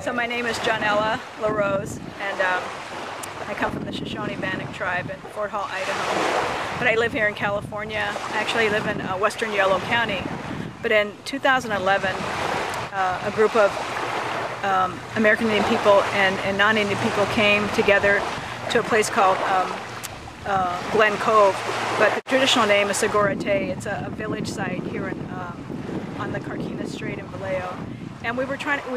So my name is Johnella La Rose, and I come from the Shoshone-Bannock tribe in Fort Hall, Idaho. But I live here in California. I actually live in western Yolo County. But in 2011, a group of American Indian people and non-Indian people came together to a place called Glen Cove, but the traditional name is Sogorea Te. It's a village site here on the Carquinez Strait in Vallejo. And we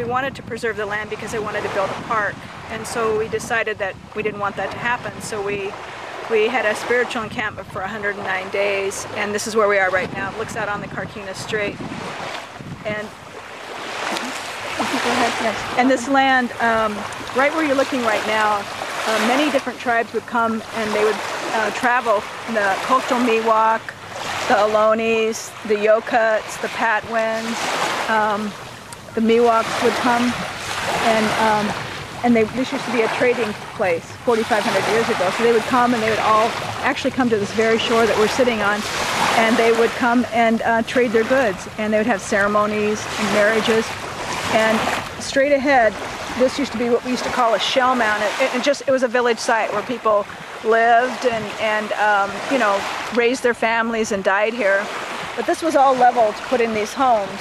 wanted to preserve the land because they wanted to build a park. And so we decided that we didn't want that to happen. So we had a spiritual encampment for 109 days, and this is where we are right now. It looks out on the Carquinez Strait. And and this land, right where you're looking right now, many different tribes would come and they would travel. The coastal Miwok, the Ohlone, the Yokuts, the Patwins, the Miwoks would come, and this used to be a trading place 4,500 years ago. So they would come and they would all actually come to this very shore that we're sitting on, and they would come and trade their goods, and they would have ceremonies and marriages. And straight ahead, this used to be what we used to call a shell mound. It was a village site where people lived and you know, raised their families and died here. But this was all leveled to put in these homes.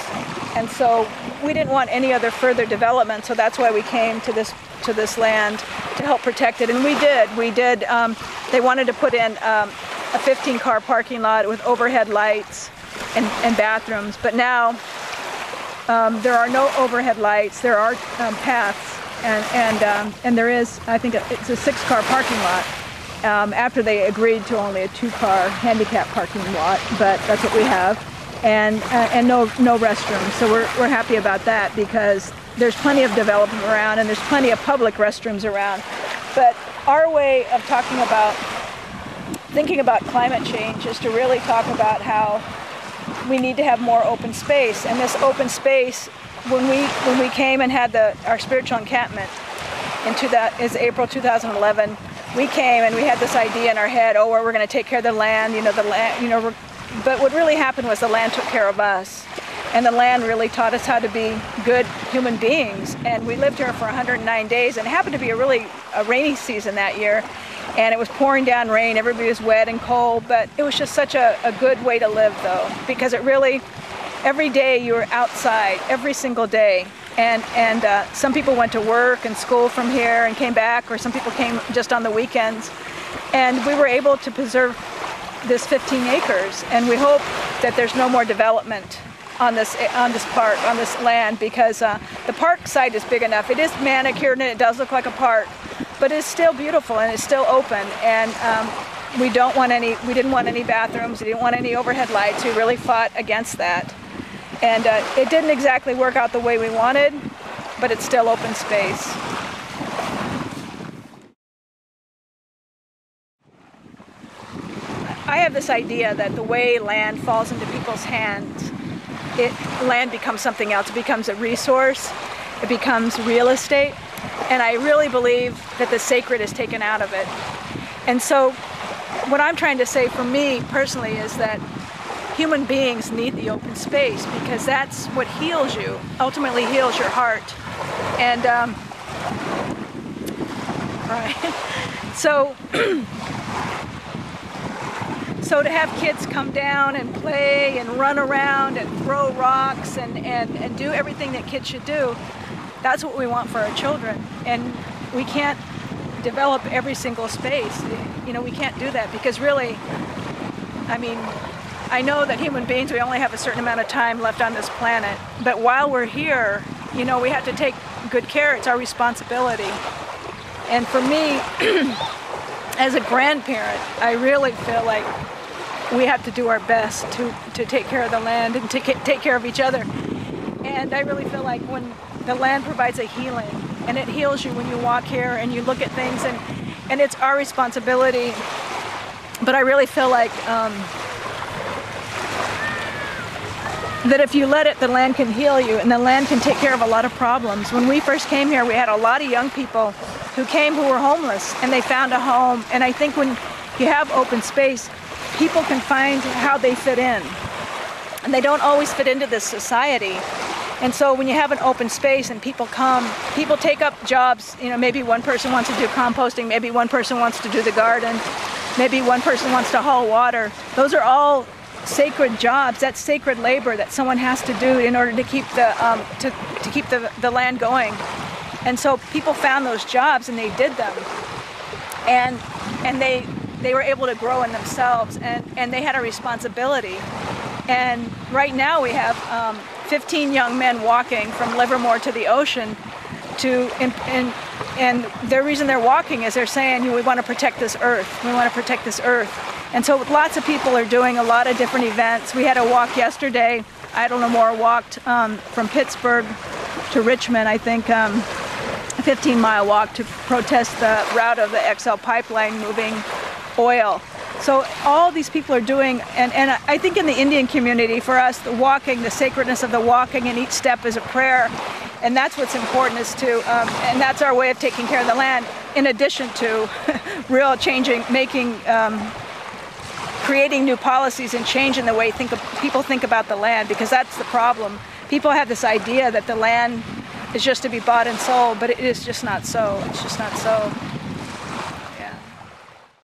And so we didn't want any other further development, so that's why we came to this land to help protect it. And we did. They wanted to put in a 15-car parking lot with overhead lights and bathrooms, but now there are no overhead lights. There are paths, and there is, I think, it's a 6-car parking lot. After they agreed to only a 2-car handicap parking lot, but that's what we have, and no restrooms. So we're happy about that because there's plenty of development around and there's plenty of public restrooms around. But our way of thinking about climate change is to really talk about how we need to have more open space. And this open space, when we came and had our spiritual encampment is April 2011. We came and we had this idea in our head, oh, we're going to take care of the land, but what really happened was the land took care of us. And the land really taught us how to be good human beings. And we lived here for 109 days, and it happened to be a rainy season that year. And it was pouring down rain, everybody was wet and cold, but it was just such a good way to live, though, because it really, every day you were outside, every single day. And some people went to work and school from here and came back, or some people came just on the weekends. And we were able to preserve this 15 acres, and we hope that there's no more development on this park, on this land, because the park site is big enough. It is manicured and it does look like a park, but it's still beautiful and it's still open. And we didn't want any bathrooms, we didn't want any overhead lights. We really fought against that. And it didn't exactly work out the way we wanted, but it's still open space. I have this idea that the way land falls into people's hands, land becomes something else. It becomes a resource, it becomes real estate, and I really believe that the sacred is taken out of it. And so what I'm trying to say for me personally is that human beings need the open space because that's what heals you, ultimately heals your heart. And right. So to have kids come down and play and run around and throw rocks and do everything that kids should do, that's what we want for our children. And we can't develop every single space. You know, we can't do that because really, I mean, I know that human beings, we only have a certain amount of time left on this planet. But while we're here, you know, we have to take good care. It's our responsibility. And for me, as a grandparent, I really feel like we have to do our best to take care of the land and to take care of each other. And I really feel like when the land provides a healing, and it heals you when you walk here and you look at things, and it's our responsibility. But I really feel like that if you let it, the land can heal you, and the land can take care of a lot of problems. When we first came here, we had a lot of young people who came who were homeless, and they found a home. And I think when you have open space, people can find how they fit in. And they don't always fit into this society. And so when you have an open space and people come, people take up jobs, you know, maybe one person wants to do composting, maybe one person wants to do the garden, maybe one person wants to haul water. Those are all sacred jobs. That's sacred labor that someone has to do in order to keep the land going. And so people found those jobs and they did them. And they were able to grow in themselves, and they had a responsibility. And right now we have 15 young men walking from Livermore to the ocean and the reason they're walking is they're saying, we want to protect this earth. We want to protect this earth. And so lots of people are doing a lot of different events. We had a walk yesterday. Idle No More walked from Pittsburgh to Richmond, I think, a 15-mile walk to protest the route of the XL pipeline moving oil. So all these people are doing, and I think in the Indian community, for us, the walking, the sacredness of the walking, and each step is a prayer, and that's what's important is to, and that's our way of taking care of the land, in addition to real changing, creating new policies and changing the way people think about the land, because that's the problem. People have this idea that the land is just to be bought and sold, but it is just not so. It's just not so.